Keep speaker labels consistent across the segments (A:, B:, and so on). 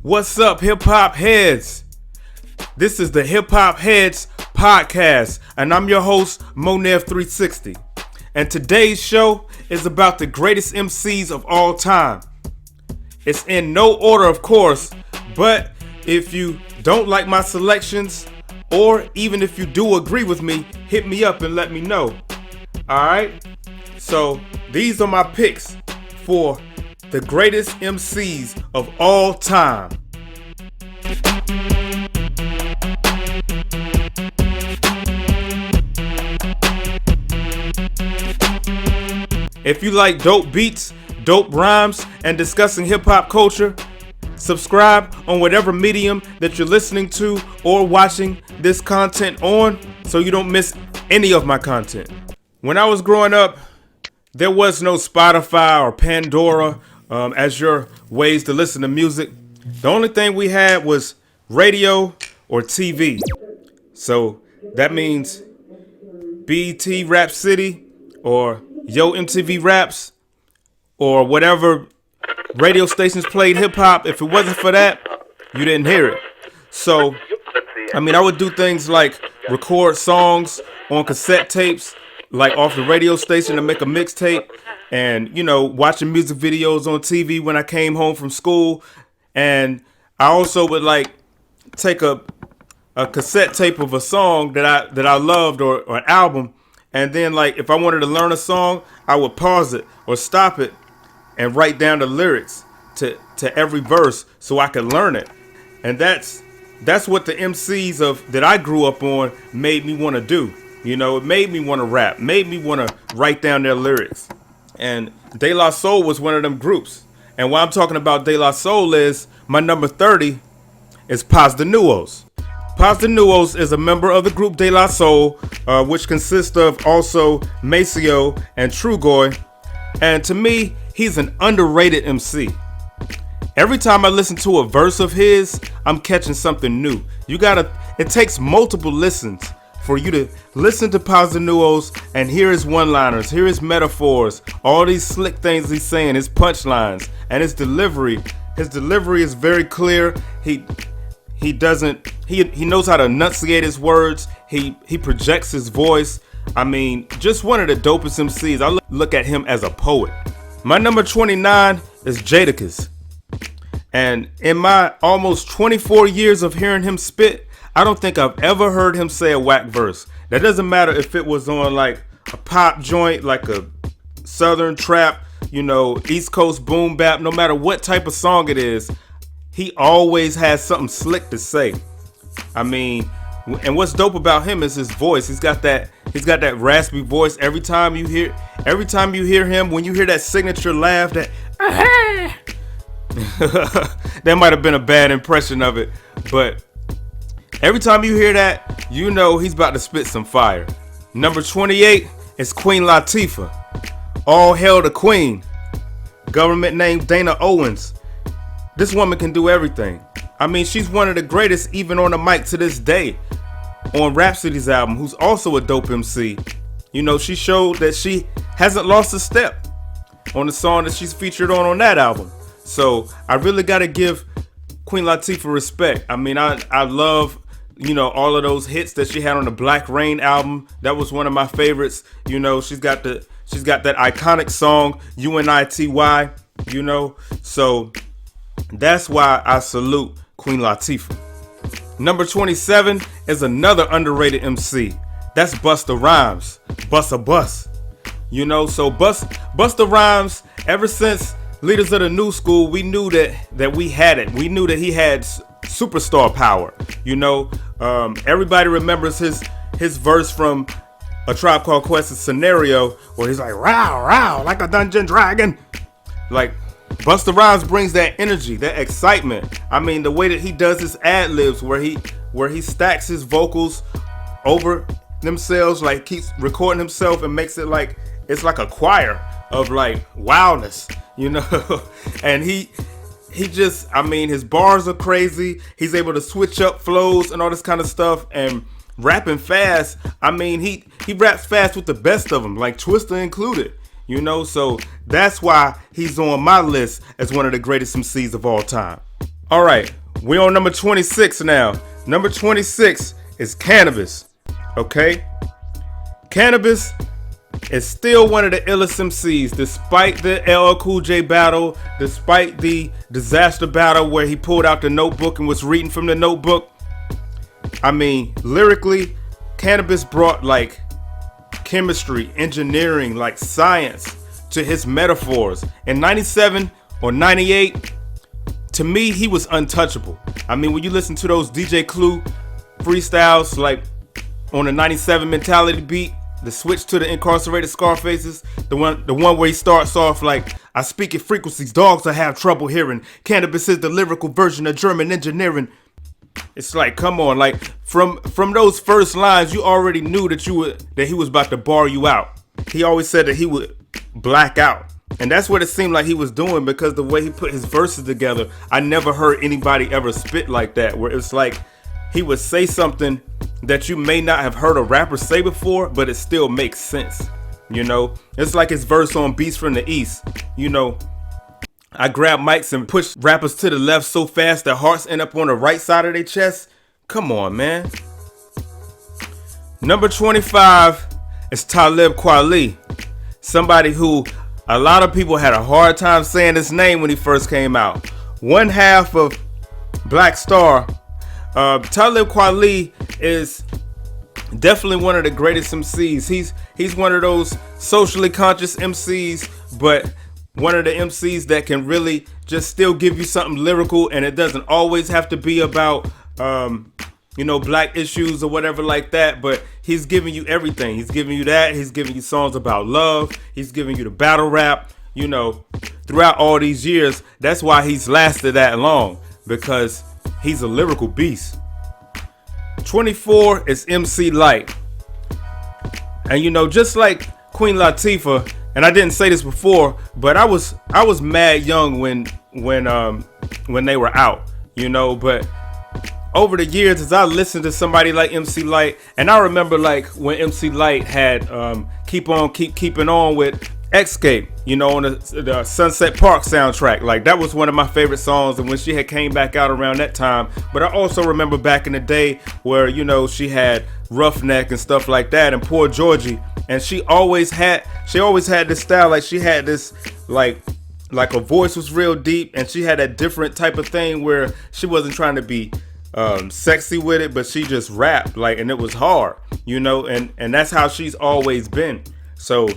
A: What's up, hip hop heads? This is the Hip Hop Heads podcast, and I'm your host, Monev360. And today's show is about the greatest Emcees of all time. It's in no order, of course, but if you don't like my selections, or even if you do agree with me, hit me up and let me know. Alright? So, these are my picks for the greatest Emcees of all time. If you like dope beats, dope rhymes, and discussing hip-hop culture, subscribe on whatever medium that you're listening to or watching this content on so you don't miss any of my content. When I was growing up, there was no Spotify or Pandora as your ways to listen to music. The only thing we had was radio or TV. So that means BET Rap City or Yo MTV Raps or whatever radio stations played hip hop. If it wasn't for that, you didn't hear it. So, I would do things like record songs on cassette tapes, like off the radio station to make a mixtape, and, watching music videos on TV when I came home from school. And I also would take a cassette tape of a song that I loved or an album. And then if I wanted to learn a song, I would pause it or stop it and write down the lyrics to every verse so I could learn it. And that's what the MCs that I grew up on made me want to do. It made me want to rap, made me want to write down their lyrics. And De La Soul was one of them groups. And what I'm talking about De La Soul is my number 30 is Paz de Nuos. Paz de Nuos is a member of the group De La Soul, which consists of also Maceo and Trugoy. And to me, he's an underrated MC. Every time I listen to a verse of his, I'm catching something new. It takes multiple listens for you to listen to Paz de Nuos and hear his one-liners, hear his metaphors, all these slick things he's saying, his punchlines, and his delivery. His delivery is very clear. He knows how to enunciate his words. He projects his voice. Just one of the dopest MCs. I look at him as a poet. My number 29 is Jadakiss. And in my almost 24 years of hearing him spit, I don't think I've ever heard him say a whack verse. That doesn't matter if it was on a pop joint, like a southern trap, East Coast boom bap, no matter what type of song it is. He always has something slick to say. And what's dope about him is his voice. He's got that raspy voice. Every time you hear him, when you hear that signature laugh, that that might have been a bad impression of it, but every time you hear that, he's about to spit some fire. Number 28 is Queen Latifah. All hail the Queen. Government name Dana Owens. This woman can do everything. She's one of the greatest even on the mic to this day. On Rhapsody's album, who's also a dope MC. She showed that she hasn't lost a step on the song that she's featured on that album. So I really got to give Queen Latifah respect. I love, all of those hits that she had on the Black Rain album. That was one of my favorites. She's got that iconic song, UNITY, So that's why I salute Queen Latifah. Number 27 is another underrated MC. That's Busta Rhymes. Bust a Bus. So Busta Rhymes, ever since Leaders of the New School, we knew that we had it. We knew that he had superstar power. Everybody remembers his verse from A Tribe Called Quest's Scenario, where he's like, "Row, row, like a dungeon dragon." Busta Rhymes brings that energy, that excitement. The way that he does his ad-libs, where he stacks his vocals over themselves, keeps recording himself and makes it it's like a choir of wildness, And he just, his bars are crazy. He's able to switch up flows and all this kind of stuff, and rapping fast. He raps fast with the best of them, like Twista included. You know, so that's why he's on my list as one of the greatest MCs of all time. All right, we on number 26 now. Number 26 is Cannabis. Okay, Cannabis is still one of the illest MCs, despite the LL Cool J battle, despite the disaster battle where he pulled out the notebook and was reading from the notebook. I mean, lyrically, Cannabis brought like chemistry, engineering, like science to his metaphors. In 97 or 98, to me, he was untouchable. I mean, when you listen to those DJ Clue freestyles, like on the 97 Mentality beat, the switch to the Incarcerated Scarfaces, the one where he starts off like, I speak in frequencies, dogs I have trouble hearing. Cannabis is the lyrical version of German engineering. It's like, come on, like from those first lines, you already knew that he was about to bar you out. He always said that he would black out. And that's what it seemed like he was doing, because the way he put his verses together, I never heard anybody ever spit like that, where it's like he would say something that you may not have heard a rapper say before, but it still makes sense. You know, it's like his verse on Beats from the East. You know, I grab mics and push rappers to the left so fast their hearts end up on the right side of their chest. Come on, man. Number 25 is Talib Kweli. Somebody who a lot of people had a hard time saying his name when he first came out. One half of Black Star. Talib Kweli is definitely one of the greatest MCs. He's one of those socially conscious MCs, but one of the MCs that can really just still give you something lyrical, and it doesn't always have to be about black issues or whatever like that, but he's giving you everything. He's giving you that. He's giving you songs about love. He's giving you the battle rap, throughout all these years. That's why he's lasted that long, because he's a lyrical beast. 24 is MC Lyte. And just like Queen Latifah, and I didn't say this before, but I was mad young when they were out, but over the years, as I listened to somebody like MC Lyte, and I remember like when MC Lyte had Keeping On with Escape, on the Sunset Park soundtrack. Like, that was one of my favorite songs, and when she had came back out around that time. But I also remember back in the day where, she had Roughneck and stuff like that, and Poor Georgie, and she always had this style, like she had this like her voice was real deep, and she had a different type of thing where she wasn't trying to be sexy with it, but she just rapped, like, and it was hard, and that's how she's always been. So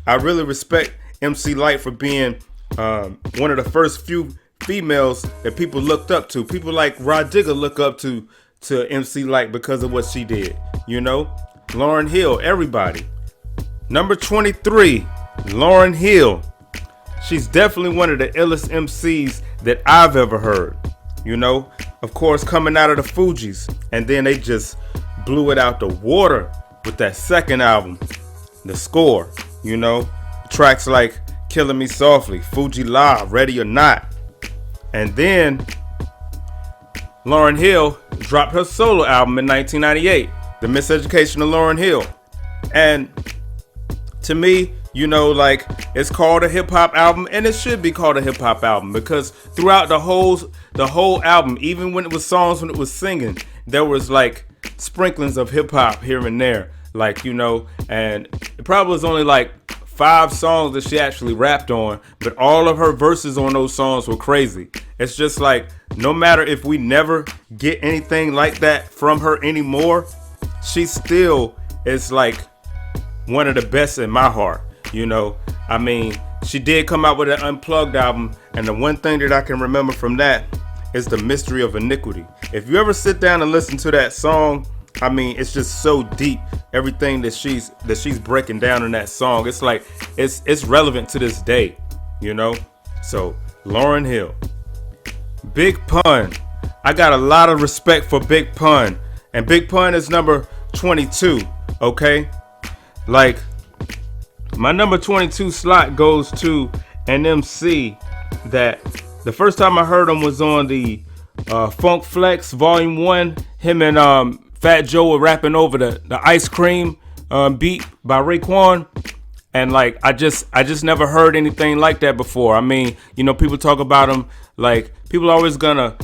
A: I really respect MC Lyte for being one of the first few females that people looked up to. People like Rod Digger look up to MC Lyte because of what she did. Lauryn Hill, everybody. Number 23, Lauryn Hill. She's definitely one of the illest MCs that I've ever heard. Of course, coming out of the Fugees, and then they just blew it out the water with that second album, The Score. Tracks like Killing Me Softly, Fuji Live, Ready or Not. And then Lauryn Hill dropped her solo album in 1998, The Miseducation of Lauryn Hill. And to me, it's called a hip hop album, and it should be called a hip hop album, because throughout the whole album, even when it was songs, when it was singing, there was like sprinklings of hip hop here and there, and it probably was only like 5 songs that she actually rapped on, but all of her verses on those songs were crazy. It's just like, no matter if we never get anything like that from her anymore, she still is like one of the best in my heart. I mean, she did come out with an Unplugged album, and the one thing that I can remember from that is The Mystery of Iniquity. If you ever sit down and listen to that song, I mean, it's just so deep. Everything that she's breaking down in that song, it's like it's relevant to this day, So Lauryn Hill. Big Pun. I got a lot of respect for Big Pun, and Big Pun is number 22. Okay, like, my number 22 slot goes to an MC that the first time I heard him was on the Funk Flex Volume 1. Him and Fat Joe were rapping over the Ice Cream beat by Raekwon. And like, I just never heard anything like that before. I mean, people talk about him, like, people are always gonna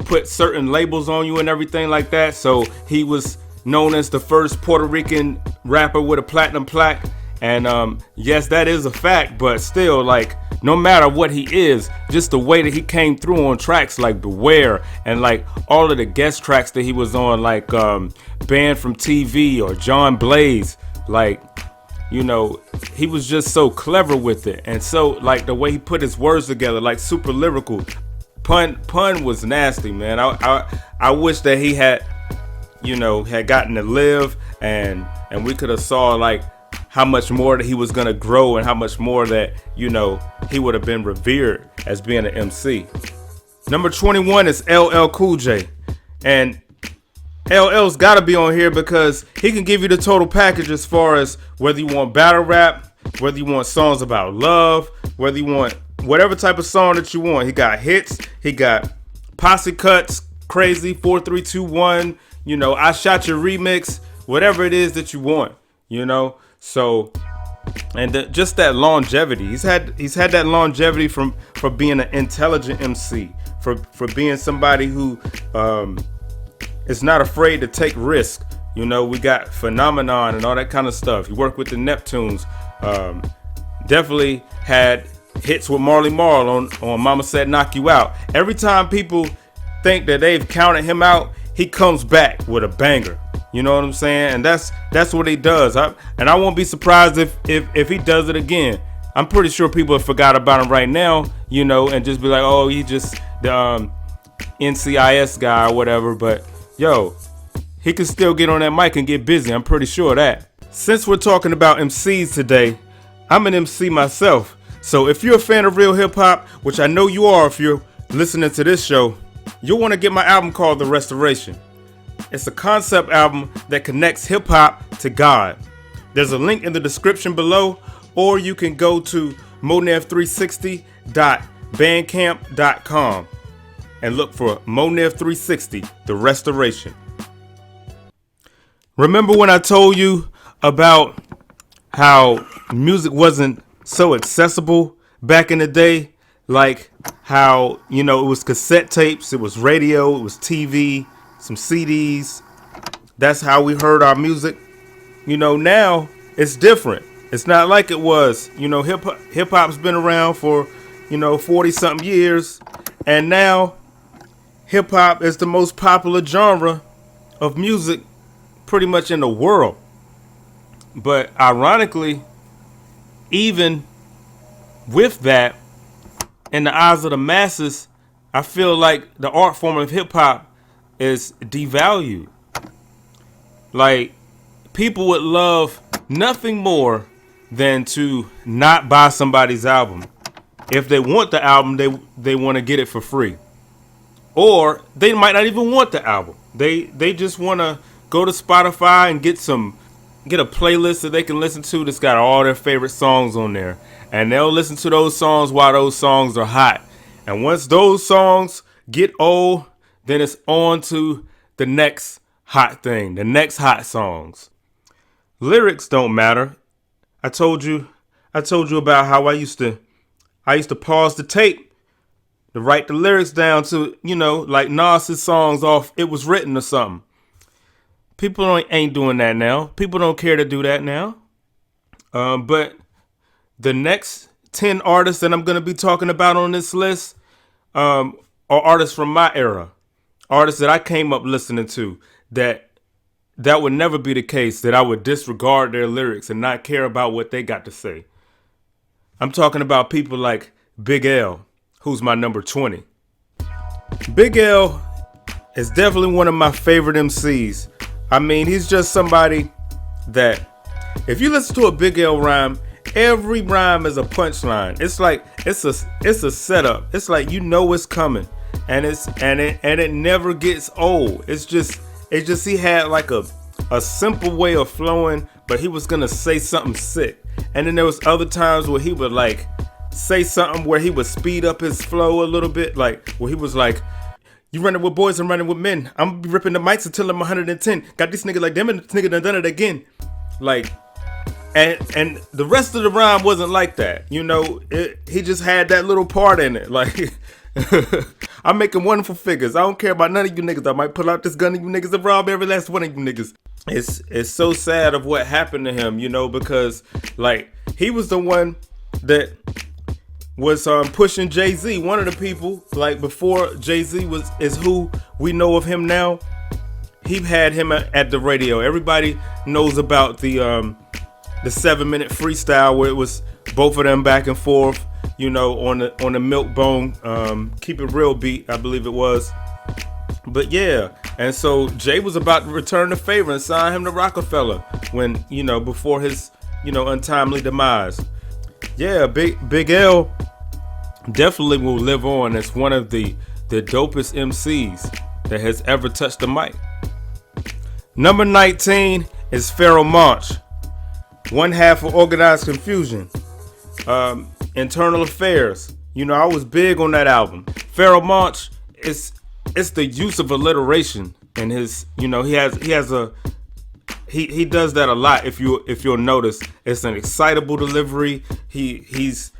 A: put certain labels on you and everything like that. So he was known as the first Puerto Rican rapper with a platinum plaque. And yes, that is a fact, but still, like, no matter what he is, just the way that he came through on tracks like Beware and like all of the guest tracks that he was on, like Banned from TV or John Blaze, like, you know, he was just so clever with it. And so, like, the way he put his words together, like, super lyrical. Pun was nasty, man. I wish that he had, you know, had gotten to live and we could have saw, like, how much more that he was going to grow and how much more that, you know, he would have been revered as being an MC. Number 21 is LL Cool J. And LL's got to be on here because he can give you the total package as far as whether you want battle rap, whether you want songs about love, whether you want whatever type of song that you want. He got hits, he got posse cuts, crazy, 4-3-2-1, you know, I Shot Your remix, whatever it is that you want, you know. So, and just that longevity, he's had that longevity for being an intelligent MC, for being somebody who is not afraid to take risk. You know, we got Phenomenon and all that kind of stuff. He worked with the Neptunes. Definitely had hits with Marley Marl on Mama Said Knock You Out. Every time people think that they've counted him out, he comes back with a banger. You know what I'm saying? And that's what he does. And I won't be surprised if he does it again. I'm pretty sure people have forgot about him right now, you know, and just be like, oh, he just the NCIS guy or whatever. But yo, he can still get on that mic and get busy. I'm pretty sure of that. Since we're talking about MCs today, I'm an MC myself. So if you're a fan of real hip hop, which I know you are if you're listening to this show, you'll want to get my album called The Restoration. It's a concept album that connects hip hop to God. There's a link in the description below, or you can go to monev360.bandcamp.com and look for Monev360, The Restoration. Remember when I told you about how music wasn't so accessible back in the day? Like how, you know, it was cassette tapes, it was radio, it was TV, some CDs. That's how we heard our music. You know, now it's different. It's not like it was. You know, hip hop's been around for, you know, 40 something years. And now hip hop is the most popular genre of music pretty much in the world. But ironically, even with that, in the eyes of the masses, I feel like the art form of hip hop is devalued. Like, people would love nothing more than to not buy somebody's album. If they want the album, they want to get it for free. Or they might not even want the album. They just want to go to Spotify and get a playlist that they can listen to that's got all their favorite songs on there. And they'll listen to those songs while those songs are hot. And once those songs get old, then it's on to the next hot thing, the next hot songs. Lyrics don't matter. I told you about how I used to pause the tape to write the lyrics down to, you know, like Nas's songs off It Was Written or something. People ain't doing that now. People don't care to do that now. But the next 10 artists that I'm going to be talking about on this list are artists from my era. Artists that I came up listening to that would never be the case, that I would disregard their lyrics and not care about what they got to say. I'm talking about people like Big L, who's my number 20. Big L is definitely one of my favorite MCs. I mean, he's just somebody that if you listen to a Big L rhyme, every rhyme is a punchline. It's like it's a setup. It's like, you know, it's coming. And it never gets old. It's just he had like a simple way of flowing, but he was gonna say something sick. And then there was other times where he would like say something where he would speed up his flow a little bit, like where he was like, you running with boys, I'm running with men. I'm gonna be ripping the mics until I'm 110. Got this nigga like them and this nigga done it again. Like, and the rest of the rhyme wasn't like that. You know, he just had that little part in it. Like, I'm making wonderful figures. I don't care about none of you niggas. I might pull out this gun of you niggas and rob every last one of you niggas. It's so sad of what happened to him, because like he was the one that was pushing Jay-Z. One of the people, like before Jay-Z is who we know of him now. He had him at the radio. Everybody knows about the 7-minute freestyle where it was both of them back and forth, on the Milk Bone, Keep It Real beat, I believe it was. But yeah, and so Jay was about to return the favor and sign him to Rockefeller when, before his, untimely demise. Yeah, Big L definitely will live on as one of the dopest Emcees that has ever touched the mic. Number 19 is Pharoah Monch, one half of Organized Confusion, Internal Affairs. I was big on that album. Pharoah Monch it's the use of alliteration in his, he does that a lot. If you'll notice, it's an excitable delivery. He's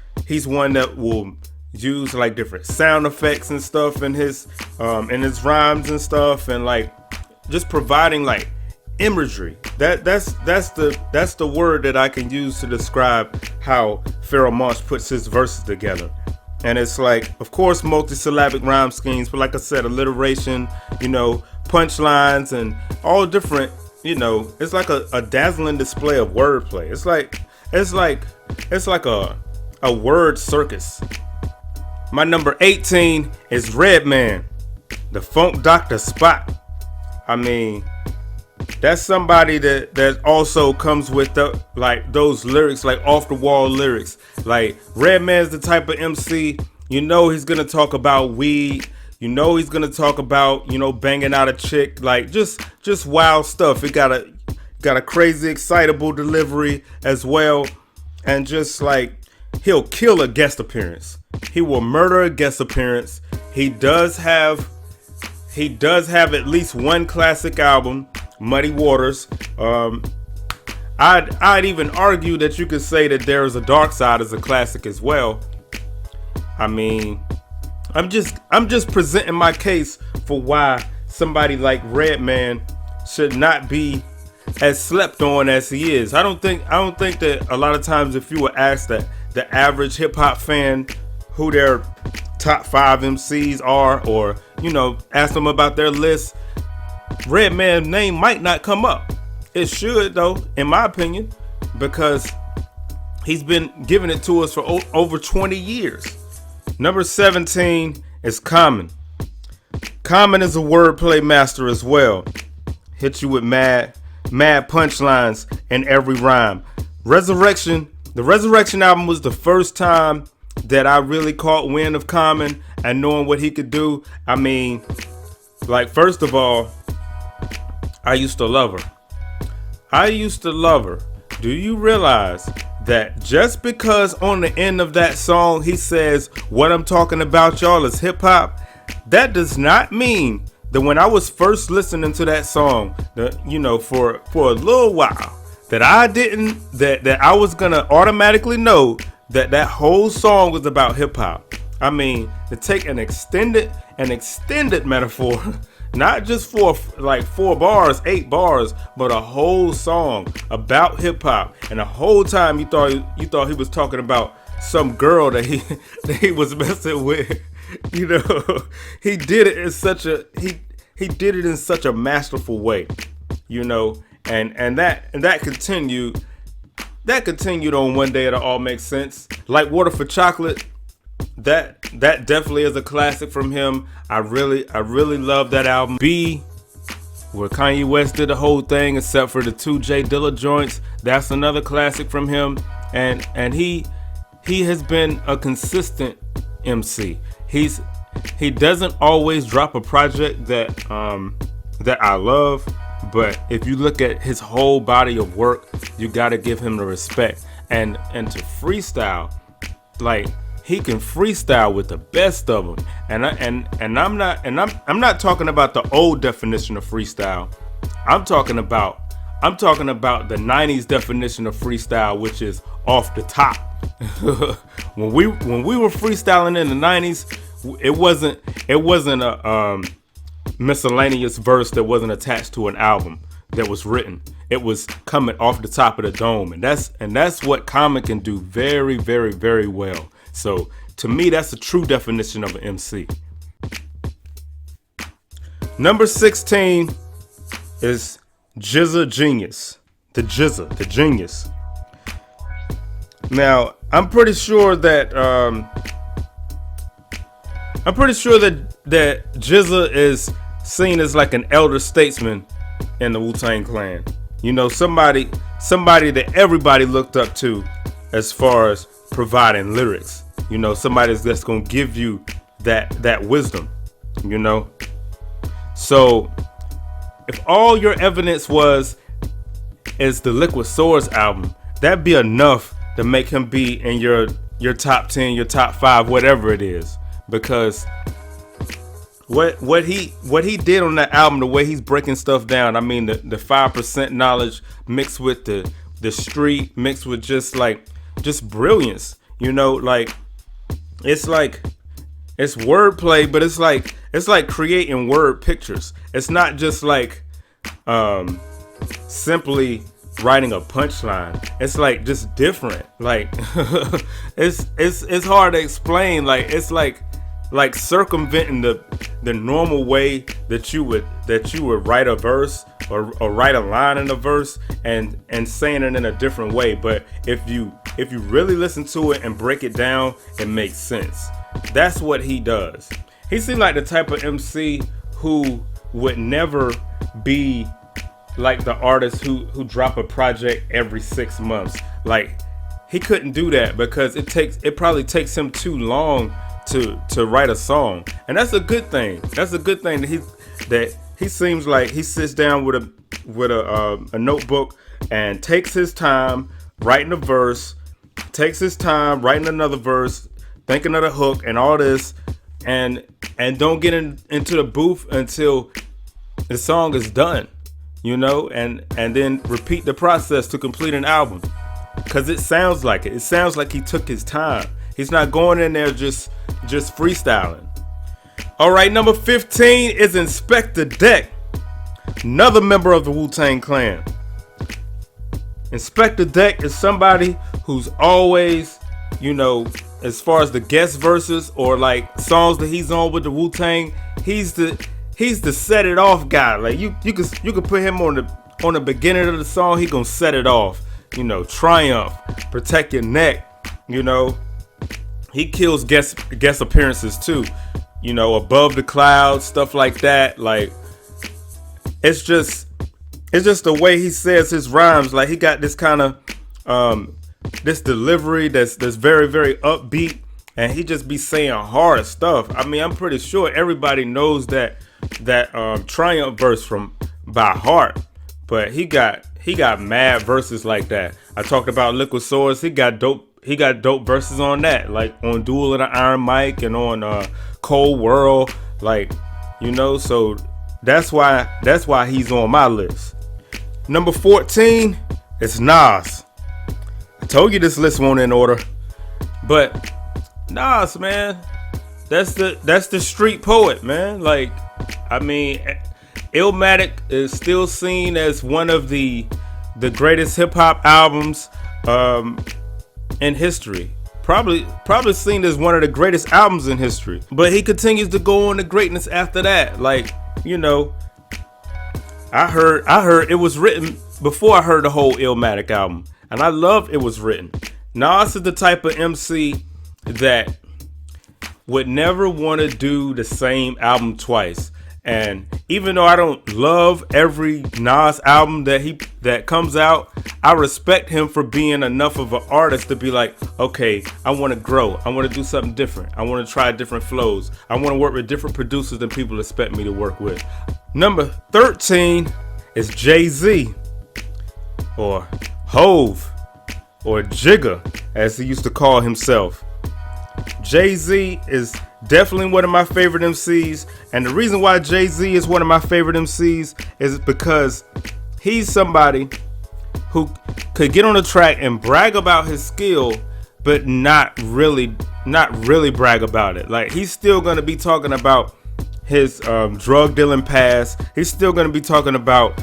A: one that will use like different sound effects and stuff in his rhymes and stuff, and like just providing like imagery. That's the word that I can use to describe how Pharoah Monch puts his verses together. And it's like, of course, multisyllabic rhyme schemes, but like I said, alliteration, punchlines and all different, it's like a dazzling display of wordplay. It's like a word circus. My number 18 is Redman, the Funk Doctor Spot. I mean, that's somebody that also comes with those lyrics, like off the wall lyrics. Like Redman's the type of MC, he's gonna talk about weed. He's gonna talk about banging out a chick, like just wild stuff. He got a crazy excitable delivery as well, and just like he'll kill a guest appearance. He will murder a guest appearance. He does have at least one classic album, Muddy Waters. I'd even argue that you could say that There Is a Dark Side is a classic as well. I mean, I'm just presenting my case for why somebody like Redman should not be as slept on as he is. I don't think that a lot of times if you were asked that the average hip hop fan who their top 5 MCs are, or ask them about their list, Redman's name might not come up. It should though, in my opinion, because he's been giving it to us for over 20 years. Number 17 is Common. Common is a wordplay master as well. Hit you with mad punchlines in every rhyme. The Resurrection album was the first time that I really caught wind of Common and knowing what he could do. I mean, like, first of all, I used to love her. Do you realize that just because on the end of that song he says, "What I'm talking about, y'all, is hip hop," that does not mean that when I was first listening to that song, for a little while, that I was gonna automatically know that whole song was about hip hop. I mean, to take an extended metaphor, not just for like 4 bars, 8 bars, but a whole song about hip hop, and the whole time you thought he was talking about some girl that he was messing with. He did it in such a masterful way, and that continued on One Day It'll All Make Sense. Like Water for Chocolate, that definitely is a classic from him. I really love that album. B, where Kanye West did the whole thing except for the 2 J Dilla joints. That's another classic from him. And he has been a consistent MC. He doesn't always drop a project that I love, but if you look at his whole body of work, you gotta give him the respect. And to freestyle, like, he can freestyle with the best of them. And I'm not talking about the old definition of freestyle. I'm talking about the 90s definition of freestyle, which is off the top. When we were freestyling in the 90s, it wasn't a miscellaneous verse that wasn't attached to an album that was written. It was coming off the top of the dome, and that's what Common can do very, very, very well. So to me, that's the true definition of an MC. Number 16 is GZA Genius. The Genius. Now, I'm pretty sure that that GZA is seen as like an elder statesman in the Wu-Tang Clan. You know, somebody that everybody looked up to as far as providing lyrics. You know, somebody that's gonna give you that wisdom. You know, so if all your evidence is the Liquid Swords album, that'd be enough to make him be in your top 10, your top 5, whatever it is. Because what he did on that album, the way he's breaking stuff down, I mean the 5% knowledge mixed with the street, mixed with just brilliance. You know, like it's wordplay, but it's like creating word pictures. It's not just like simply writing a punchline. It's like just different. Like it's hard to explain. Like it's like circumventing the normal way that you would write a verse or write a line in a verse and saying it in a different way. But if you really listen to it and break it down, it makes sense. That's what he does. He seemed like the type of MC who would never be like the artist who drop a project every 6 months. Like he couldn't do that because it probably takes him too long to write a song, and that's a good thing. That's a good thing that he seems like he sits down with a notebook and takes his time writing a verse, takes his time writing another verse, thinking of the hook and all this, and don't get into the booth until the song is done, you know, and then repeat the process to complete an album. Cause it sounds like it. It sounds like he took his time. He's not going in there just freestyling. All right, number 15 is Inspector Deck, another member of the Wu-Tang Clan. Inspector Deck is somebody who's always, you know, as far as the guest verses or like songs that he's on with the Wu-Tang, he's the set it off guy. Like you could put him on the beginning of the song, he gonna set it off. You know, Triumph, Protect Your Neck, you know. He kills guest appearances too, you know, Above the Clouds, stuff like that. Like it's just the way he says his rhymes. Like he got this kind of this delivery that's very, very upbeat, and he just be saying hard stuff. I mean, I'm pretty sure everybody knows that Triumph verse by heart, but he got mad verses like that. I talked about Liquid Swords. He got dope verses on that, like on Duel of the Iron Mike and on Cold World, like, you know. So that's why he's on my list. Number 14 is Nas. I told you this list won't in order, but Nas, man, that's the street poet, man. Like, I mean, Illmatic is still seen as one of the greatest hip hop albums in history. Probably seen as one of the greatest albums in history. But he continues to go on to greatness after that. Like, you know, I heard it was written before I heard the whole Illmatic album, and I love It Was Written. Nas is the type of MC that would never want to do the same album twice. And even though I don't love every Nas album that comes out, I respect him for being enough of an artist to be like, okay, I want to grow. I want to do something different. I want to try different flows. I want to work with different producers than people expect me to work with. Number 13 is Jay-Z, or Hove, or Jigga, as he used to call himself. Jay-Z is definitely one of my favorite MCs, and the reason why Jay-Z is one of my favorite MCs is because he's somebody who could get on the track and brag about his skill, but not really brag about it. Like, he's still going to be talking about his drug dealing past. He's still going to be talking about,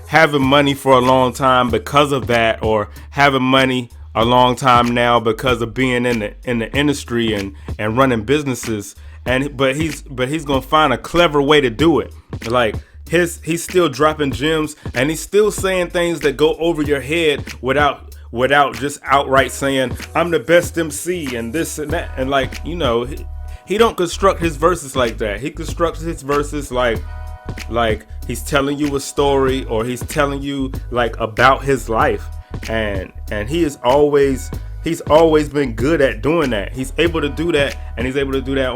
A: having money for a long time because of that, or having money a long time now because of being in the industry and running businesses. But he's going to find a clever way to do it. Like, he's still dropping gems, and he's still saying things that go over your head without just outright saying, I'm the best MC and this and that. And like, he don't construct his verses like that. He constructs his verses like he's telling you a story, or he's telling you like about his life. And he's always been good at doing that. He's able to do that, and he's able to do that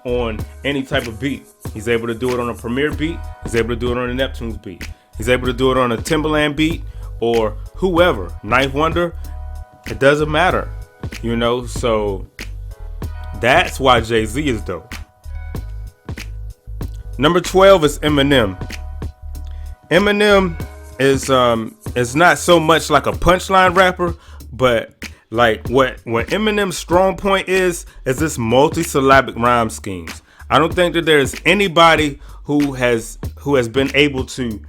A: on any type of beat. He's able to do it on a Premier beat. He's able to do it on a Neptune's beat. He's able to do it on a Timbaland beat, or whoever, Ninth Wonder. It doesn't matter, so that's why Jay-Z is dope. Number 12 is Eminem. Eminem is not so much like a punchline rapper, but like what Eminem's strong point is this multi-syllabic rhyme schemes. I don't think that there's anybody who has been able to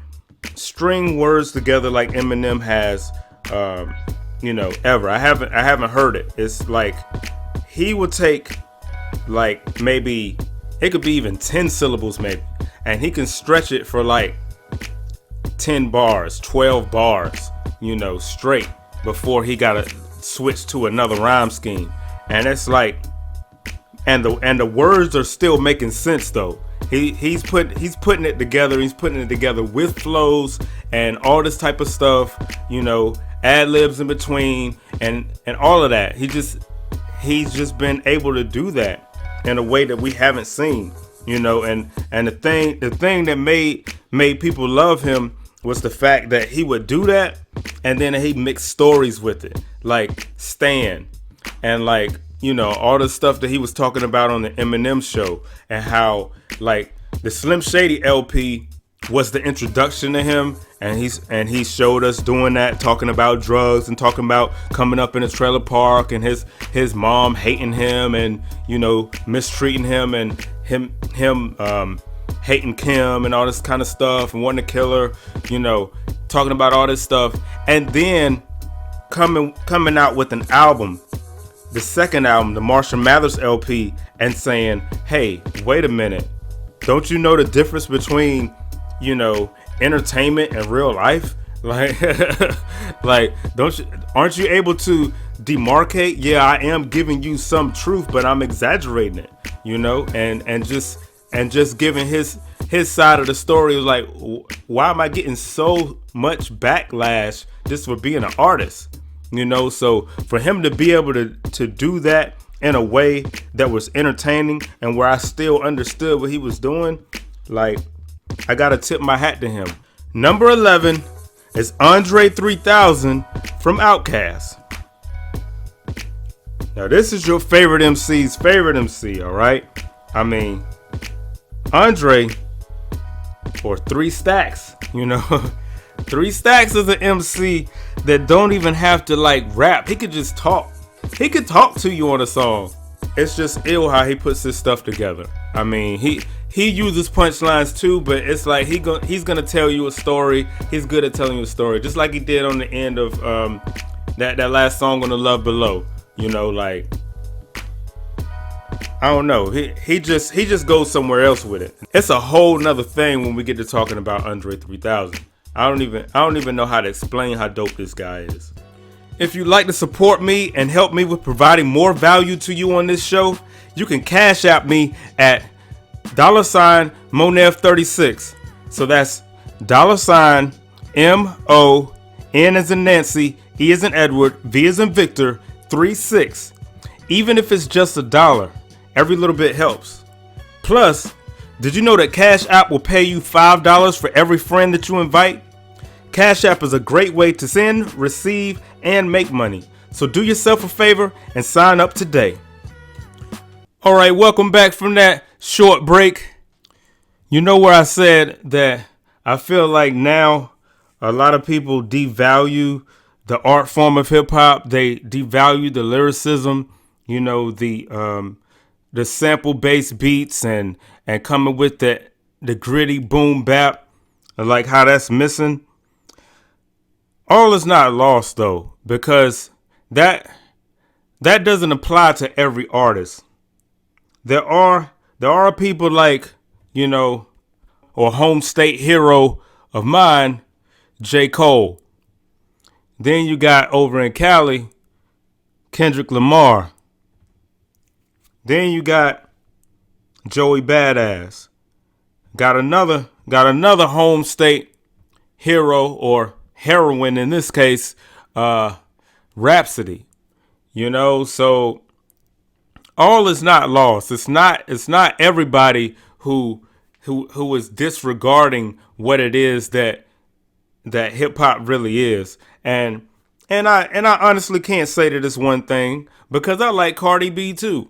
A: string words together like Eminem has, ever. I haven't heard it. It's like he would take like maybe it could be even 10 syllables maybe, and he can stretch it for like 10 bars, 12 bars, straight before he gotta switch to another rhyme scheme. And it's like, and the words are still making sense though. He's putting it together. He's putting it together with flows and all this type of stuff, ad libs in between and all of that. He's just been able to do that in a way that we haven't seen, and the thing that made people love him was the fact that he would do that, and then he mixed stories with it, like Stan, and like, all the stuff that he was talking about on the Eminem show, and how like the Slim Shady LP was the introduction to him, and he showed us doing that, talking about drugs and talking about coming up in a trailer park and his mom hating him and mistreating him, and him hating Kim and all this kind of stuff and wanting to kill her, talking about all this stuff, and then coming out with an album, the second album, the Marshall Mathers LP, and saying, hey, wait a minute, don't you know the difference between entertainment and real life? Like, aren't you able to demarcate? Yeah, I am giving you some truth, but I'm exaggerating it, and just giving his side of the story. Was like, why am I getting so much backlash just for being an artist? So for him to be able to do that in a way that was entertaining and where I still understood what he was doing, like, I gotta tip my hat to him. Number 11 is Andre 3000 from Outkast. Now this is your favorite MC's favorite MC, all right? I mean, Andre, or 3 Stacks, 3 Stacks is an MC that don't even have to like rap. He could just talk. He could talk to you on a song. It's just ill how he puts his stuff together. I mean, he uses punchlines too, but it's like he's gonna tell you a story. He's good at telling you a story, just like he did on the end of that last song on the Love Below. Like, I don't know. He just goes somewhere else with it. It's a whole nother thing when we get to talking about Andre 3000. I don't even know how to explain how dope this guy is. If you'd like to support me and help me with providing more value to you on this show, you can cash out me at $Monev36. So that's $MON as in Nancy, E as in Edward, V as in Victor, 36. Even if it's just $1, every little bit helps. Plus, did you know that Cash App will pay you $5 for every friend that you invite? Cash App is a great way to send, receive, and make money. So do yourself a favor and sign up today. All right, welcome back from that short break. Where I said that I feel like now a lot of people devalue the art form of hip hop. They devalue the lyricism, the sample based beats and coming with the gritty boom bap, like how that's missing. All is not lost though, because that doesn't apply to every artist. There are people like, or home state hero of mine, J. Cole. Then you got over in Cali, Kendrick Lamar. Then you got Joey Badass. Got another home state hero, or heroine in this case, Rhapsody. So all is not lost. It's not everybody who is disregarding what it is that hip hop really is. And I honestly can't say that it's one thing, because I like Cardi B too.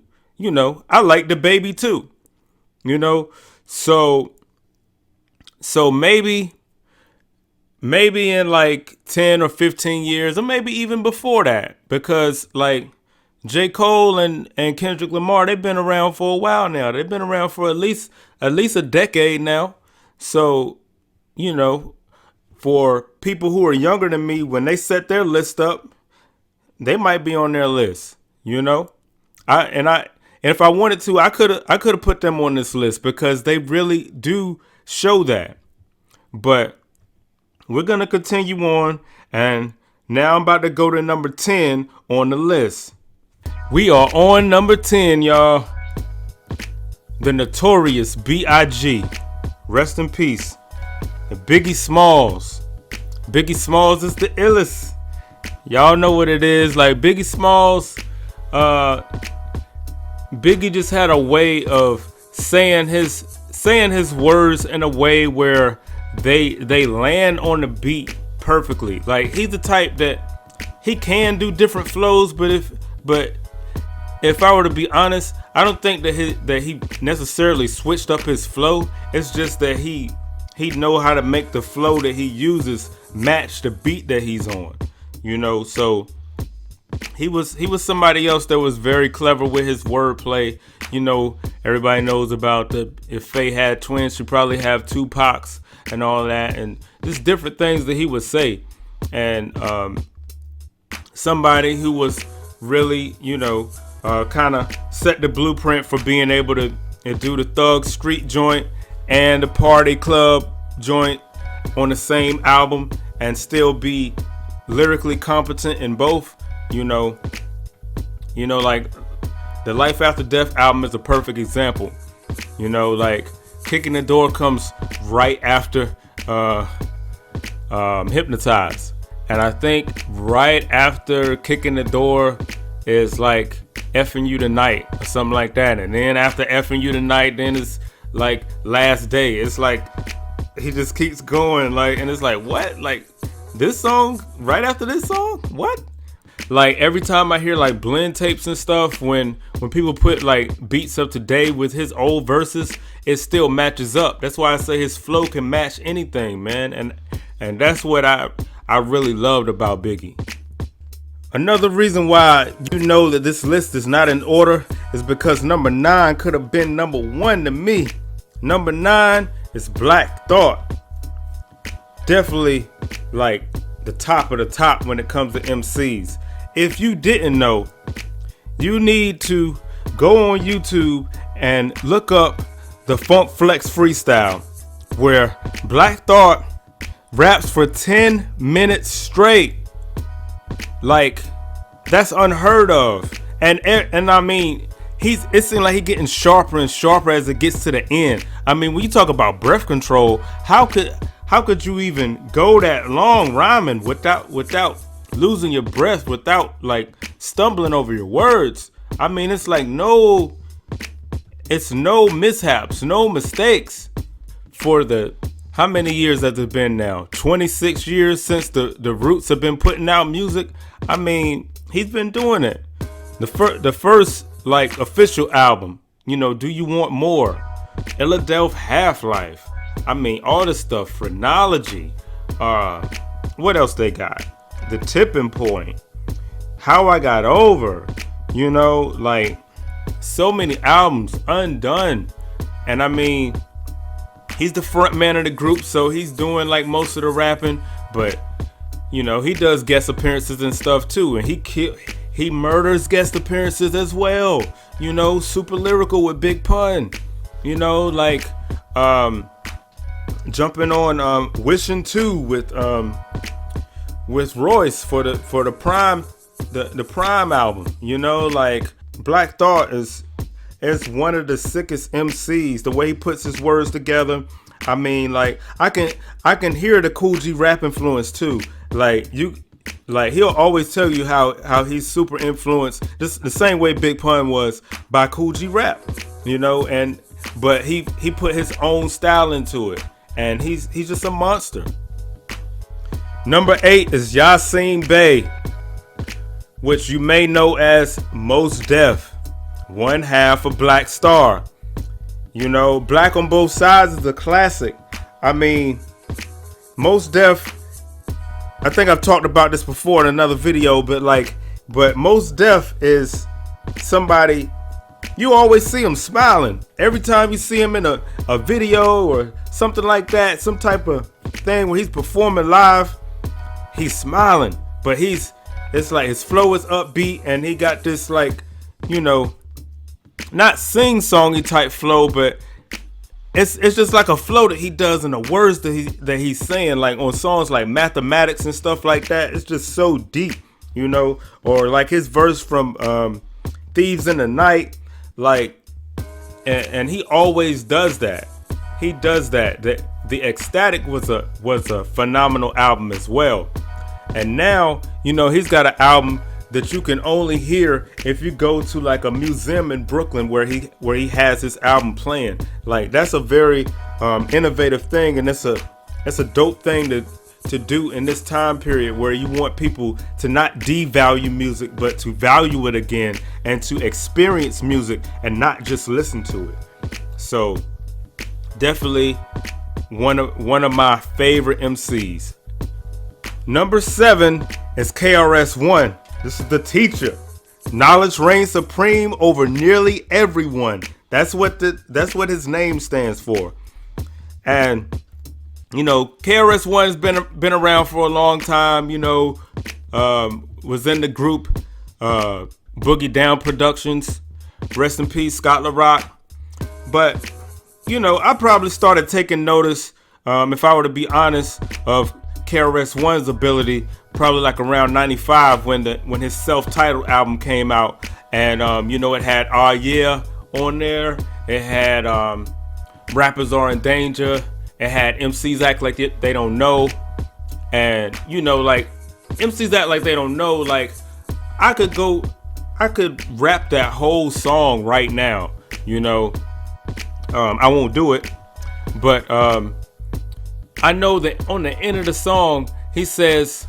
A: I like the baby too. So maybe in like 10 or 15 years, or maybe even before that, because like J. Cole and Kendrick Lamar, they've been around for a while now. They've been around for at least a decade now. So, for people who are younger than me, when they set their list up, they might be on their list. If I wanted to, I could have put them on this list, because they really do show that. But we're gonna continue on, and now I'm about to go to number 10 on the list. We are on number 10, y'all. The Notorious B.I.G. Rest in peace. And Biggie Smalls. Biggie Smalls is the illest. Y'all know what it is. Like Biggie Smalls, Biggie just had a way of saying his words in a way where they land on the beat perfectly. Like he's the type that he can do different flows, but if I were to be honest, I don't think that he necessarily switched up his flow. It's just that he know how to make the flow that he uses match the beat that he's on. So he was somebody else that was very clever with his wordplay. Everybody knows about if Faye had twins, she'd probably have two Pacs and all that, and just different things that he would say. And somebody who was really, kind of set the blueprint for being able to do the Thug Street joint and the Party Club joint on the same album and still be lyrically competent in both. Like the Life After Death album is a perfect example. Like Kicking the Door comes right after Hypnotize, and I think right after Kicking the Door is like Effing You Tonight or something like that, and then after Effing You Tonight, then it's like Last Day. It's like he just keeps going, like, and it's like, what? Like this song right after this song? What? Like every time I hear like blend tapes and stuff, when people put like beats of today with his old verses, it still matches up. That's why I say his flow can match anything, man. And that's what I really loved about Biggie. Another reason why that this list is not in order is because number 9 could have been number 1 to me. Number 9 is Black Thought. Definitely like the top of the top when it comes to Emcees. If you didn't know, you need to go on YouTube and look up the Funk Flex Freestyle, where Black Thought raps for 10 minutes straight. Like, that's unheard of. And I mean, it seems like he's getting sharper and sharper as it gets to the end. I mean, when you talk about breath control, how could you even go that long rhyming without losing your breath, without like stumbling over your words? I mean, it's like no mishaps, no mistakes for how many years has it been now? 26 years since the Roots have been putting out music. I mean, he's been doing it. The first like official album, Do You Want More? Illadelph Half-Life. I mean, all this stuff, Phrenology. What else they got? The Tipping Point, How I Got Over, you know, like so many albums, Undone. And I mean, he's the front man of the group, so he's doing like most of the rapping, but you know, he does guest appearances and stuff too, and he murders guest appearances as well. You know, super lyrical with Big Pun. You know, like jumping on Wishing 2 with Royce for the Prime the Prime album. You know, like Black Thought is one of the sickest MCs. The way he puts his words together. I mean, like I can hear the Kool G rap influence too. Like he'll always tell you how he's super influenced, just the same way Big Pun was, by Kool G rap. You know, but he put his own style into it, and he's just a monster. Number 8 is Yasin Bey, which you may know as Mos Def, one half of Black Star. You know, Black on Both Sides is a classic. I mean, Mos Def, I think I've talked about this before in another video, but Mos Def is somebody, you always see him smiling. Every time you see him in a video or something like that, some type of thing where he's performing live, he's smiling. But it's like his flow is upbeat, and he got this, like, you know, not sing-songy type flow, but it's just like a flow that he does in the words that he's saying, like on songs like Mathematics and stuff like that. It's just so deep, you know. Or like his verse from Thieves in the Night, like, and he always does that. He does that. The Ecstatic was a phenomenal album as well. And now, you know, he's got an album that you can only hear if you go to like a museum in Brooklyn where he has his album playing. Like, that's a very innovative thing, and it's a dope thing to do in this time period where you want people to not devalue music, but to value it again and to experience music and not just listen to it. So definitely one of my favorite MCs. Number 7 is KRS-One. This is the teacher. Knowledge reigns supreme over nearly everyone. That's what his name stands for. And you know, KRS-One's been around for a long time. You know, was in the group Boogie Down Productions. Rest in peace, Scott LaRock. But you know, I probably started taking notice, if I were to be honest, of KRS-One's ability probably like around 95 when his self-titled album came out. And you know, it had "Aw Yeah" on there. It had Rappers Are in Danger. It had Emcees Act Like They Don't Know. And you know, like Emcees Act Like They Don't Know, like I could rap that whole song right now, you know. I won't do it, but I know that on the end of the song he says,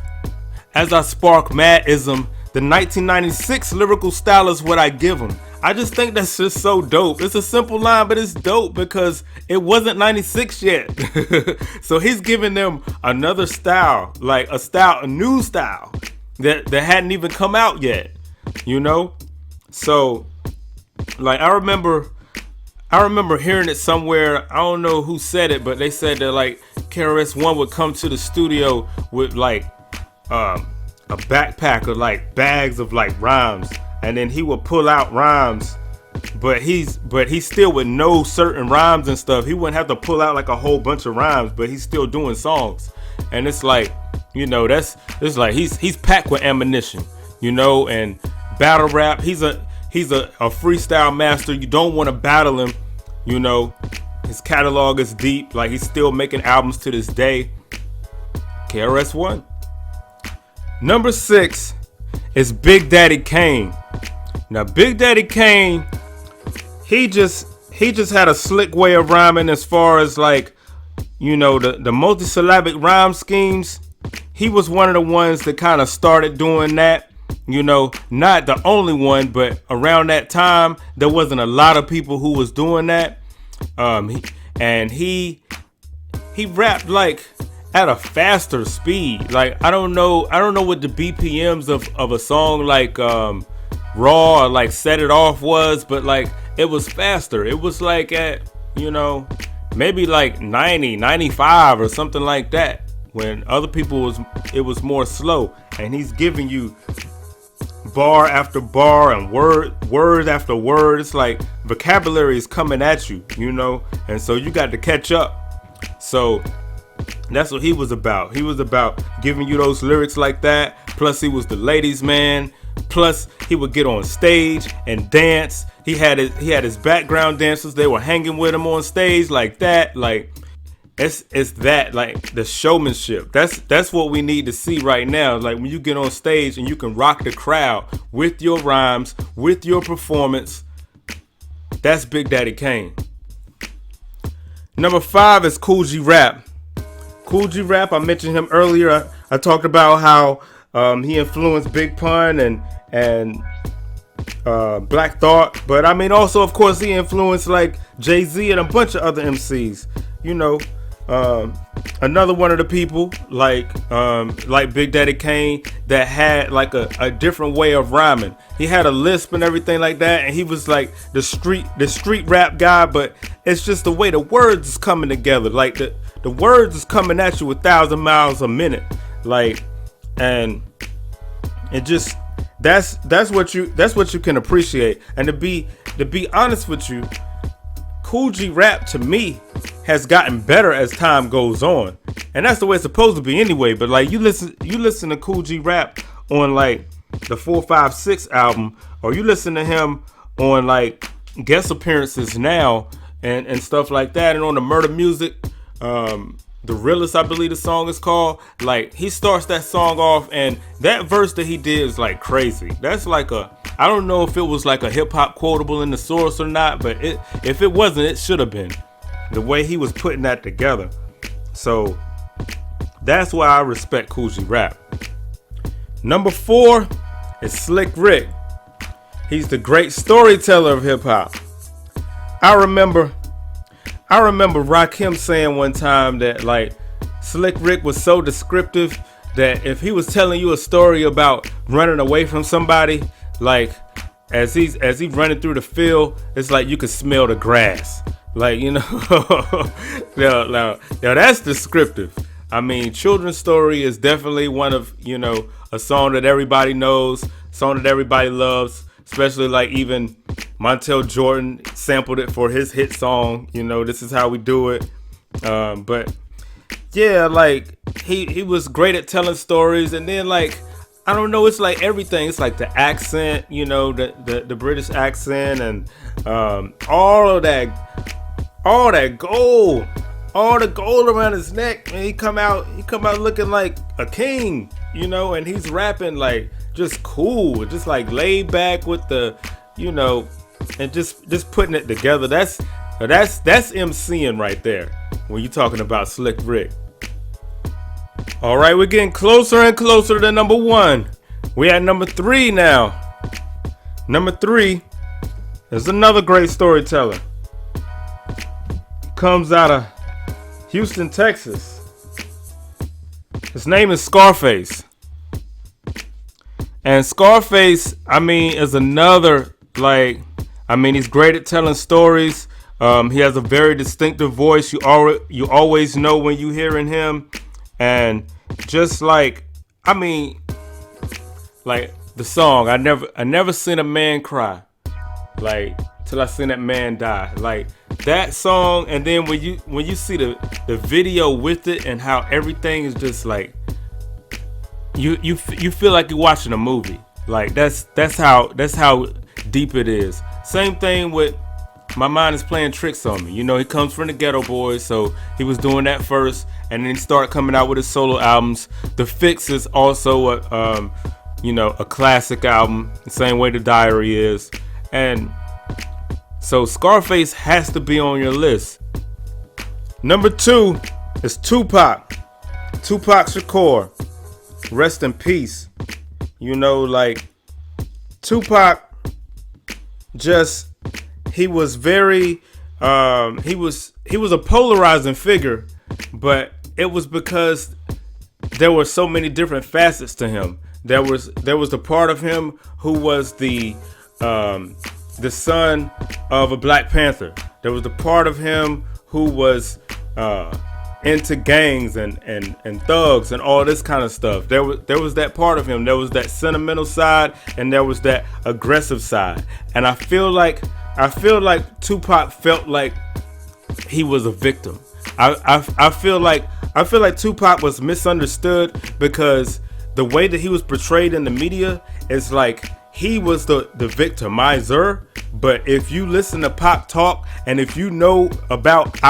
A: "As I spark madism, the 1996 lyrical style is what I give them." I just think that's just so dope. It's a simple line, but it's dope because it wasn't 96 yet. So he's giving them another style, like a new style that hadn't even come out yet, you know? So like I remember hearing it somewhere. I don't know who said it, but they said that like KRS-One would come to the studio with like a backpack of like bags of like rhymes, and then he would pull out rhymes, but he still would know certain rhymes and stuff. He wouldn't have to pull out like a whole bunch of rhymes, but he's still doing songs. And it's like, you know, it's like he's packed with ammunition, you know. And battle rap, he's a freestyle master. You don't want to battle him, you know. His catalog is deep. Like, he's still making albums to this day. KRS-One. Number 6 is Big Daddy Kane. Now, Big Daddy Kane, he just had a slick way of rhyming as far as like, you know, the multisyllabic rhyme schemes. He was one of the ones that kind of started doing that. You know, not the only one, but around that time, there wasn't a lot of people who was doing that. He rapped like at a faster speed. Like I don't know what the BPMs of a song like Raw or like Set It Off was, but like it was faster. It was like at, maybe like 90, 95 or something like that, when other people it was more slow. And he's giving you bar after bar and word after word. It's like vocabulary is coming at you, and so you got to catch up. So that's what he was about. He was about giving you those lyrics like that. Plus he was the ladies' man. Plus he would get on stage and dance. He had his background dancers. They were hanging with him on stage like that. Like it's that, like the showmanship. That's what we need to see right now. Like when you get on stage and you can rock the crowd with your rhymes, with your performance. That's Big Daddy Kane. Number 5 is Kool G Rap. Kool G Rap, I mentioned him earlier. I talked about how he influenced Big Pun and Black Thought, but I mean also, of course, he influenced like Jay-Z and a bunch of other MCs. Another one of the people like Big Daddy Kane that had like a different way of rhyming. He had a lisp and everything like that, and he was like the street rap guy, but it's just the way the words is coming together. Like the words is coming at you 1,000 miles a minute. Like, and it just that's what you can appreciate. And to be honest with you, Kool G Rap to me has gotten better as time goes on, and that's the way it's supposed to be anyway. But like you listen to Kool G Rap on like the 456 album, or you listen to him on like guest appearances now and stuff like that, and on the Murder Music, The Realest, I believe the song is called. Like he starts that song off, and that verse that he did is like crazy. That's like I don't know if it was like a hip hop quotable in the source or not, but if it wasn't, it should have been. The way he was putting that together. So that's why I respect Kool G Rap. Number 4 is Slick Rick. He's the great storyteller of hip hop. I remember Rakim saying one time that like Slick Rick was so descriptive that if he was telling you a story about running away from somebody, like as he's running through the field, it's like you could smell the grass. Like, now that's descriptive. I mean, Children's Story is definitely one of, a song that everybody knows, song that everybody loves, especially like even Montel Jordan sampled it for his hit song, This Is How We Do It. But yeah, like he was great at telling stories. And then like, I don't know, it's like everything. It's like the accent, the British accent, and all that gold, all the gold around his neck, and he come out looking like a king, and he's rapping like just cool, just like laid back with the, and just putting it together. That's MCing right there when you're talking about Slick Rick. All right, we're getting closer and closer to number 1. We at number 3 now. Number 3 is another great storyteller. Comes out of Houston, Texas. His name is Scarface. And Scarface, is another, he's great at telling stories. He has a very distinctive voice. You always know when you hearing him. And just the song, I never seen a man cry, till I seen that man die. Like that song, and then when you see the video with it and how everything is just like you feel like you're watching a movie. Like that's how deep it is. Same thing with My Mind Is Playing Tricks on Me. He comes from the Ghetto Boys, so he was doing that first, and then he started coming out with his solo albums. The Fix is also a classic album, the same way The Diary is. And so Scarface has to be on your list. Number 2 is Tupac Shakur. Rest in peace. Tupac he was very he was a polarizing figure, but it was because there were so many different facets to him. There was the part of him who was the son of a Black Panther. There was the part of him who was into gangs and thugs and all this kind of stuff. There was that part of him. There was that sentimental side and there was that aggressive side. And I feel like Tupac felt like he was a victim. I feel like Tupac was misunderstood because the way that he was portrayed in the media is like he was the victimizer. But if you listen to Pac talk and if you know about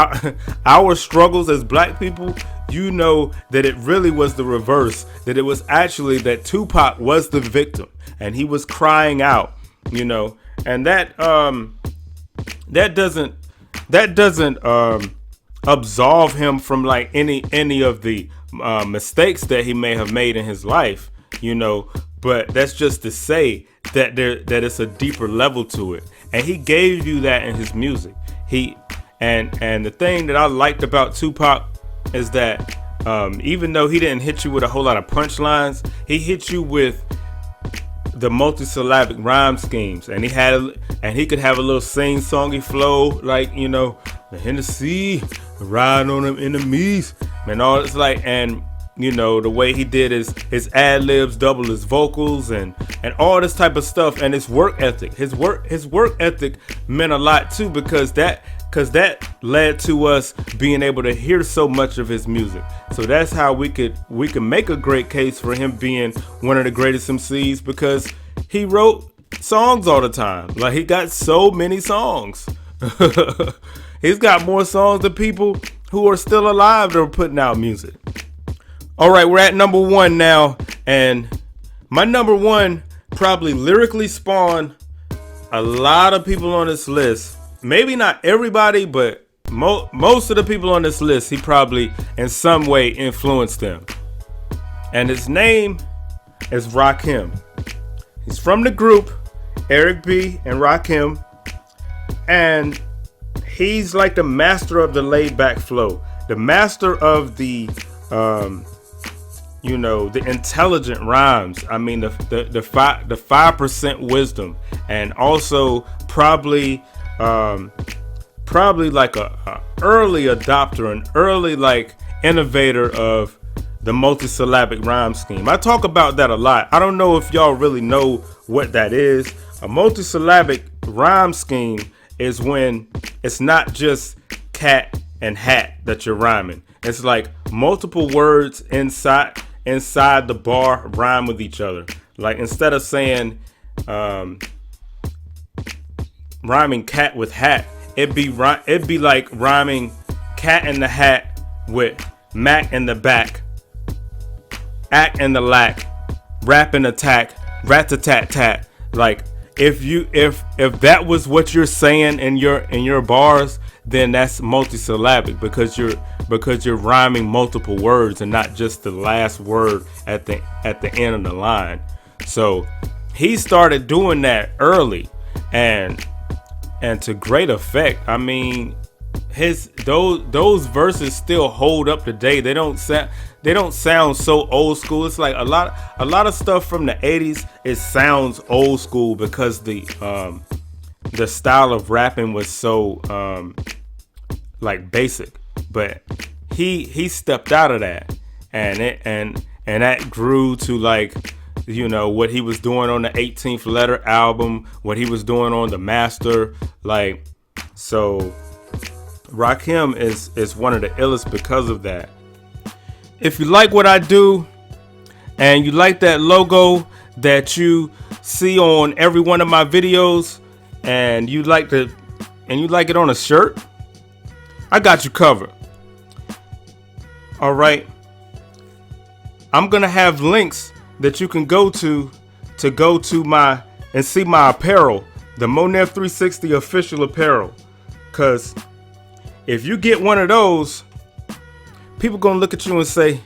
A: our struggles as Black people, you know that it really was the reverse, that it was actually that Tupac was the victim and he was crying out, you know, and that doesn't absolve him from like any of the mistakes that he may have made in his life, you know, but that's just to say that it's a deeper level to it, and he gave you that in his music. And the thing that I liked about Tupac is that even though he didn't hit you with a whole lot of punchlines, he hit you with the multisyllabic rhyme schemes, and he could have a little sing-songy flow, like, you know, the Hennessy, ride on them enemies, and all. It's like, and you know, the way he did his ad-libs double his vocals and all this type of stuff, and his work ethic. His work ethic meant a lot too, because that led to us being able to hear so much of his music. So that's how we could make a great case for him being one of the greatest Emcees, because he wrote songs all the time. Like, he got so many songs. He's got more songs than people who are still alive that are putting out music. All right, we're at number 1 now, and my number 1 probably lyrically spawned a lot of people on this list. Maybe not everybody, but most of the people on this list, he probably in some way influenced them. And his name is Rakim. He's from the group Eric B. and Rakim, and he's like the master of the laid-back flow, the master of the you know, the intelligent rhymes. I mean, the 5% wisdom, and also probably like a early adopter, an early like innovator of the multisyllabic rhyme scheme. I talk about that a lot. I don't know if y'all really know what that is. A multisyllabic rhyme scheme is when it's not just cat and hat that you're rhyming. It's like multiple words inside the bar rhyme with each other. Like, instead of saying rhyming cat with hat, it'd be like rhyming cat in the hat with Mac in the back, act in the lack, rap in attack, rat-a-tat-tat. Like, if that was what you're saying in your bars, then that's multisyllabic, because you're rhyming multiple words and not just the last word at the end of the line. So he started doing that early, and to great effect. I mean, those verses still hold up today. They don't sound so old school. It's like a lot of stuff from the 80s, it sounds old school because the style of rapping was so like basic. But he stepped out of that, and that grew to, like, you know, what he was doing on the 18th Letter album, what he was doing on the Master. Like, so Rakim is one of the illest because of that. If you like what I do and you like that logo that you see on every one of my videos, and you like it on a shirt, I got you covered. All right. I'm going to have links that you can go to my and see my apparel, the Monev 360 official apparel. Cause if you get one of those, people going to look at you and say,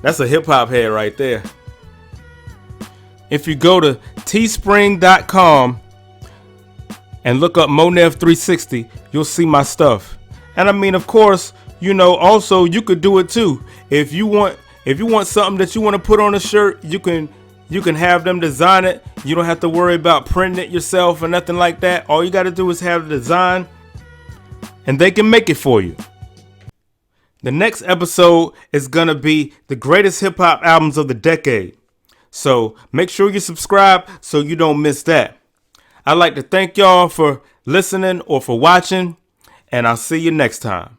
A: that's a hip hop head right there. If you go to teespring.com and look up Monev 360, you'll see my stuff. And I mean, of course, Also you could do it too. If you want something that you want to put on a shirt, you can have them design it. You don't have to worry about printing it yourself or nothing like that. All you got to do is have the design and they can make it for you. The next episode is going to be the greatest hip hop albums of the decade. So make sure you subscribe so you don't miss that. I'd like to thank y'all for listening or for watching, and I'll see you next time.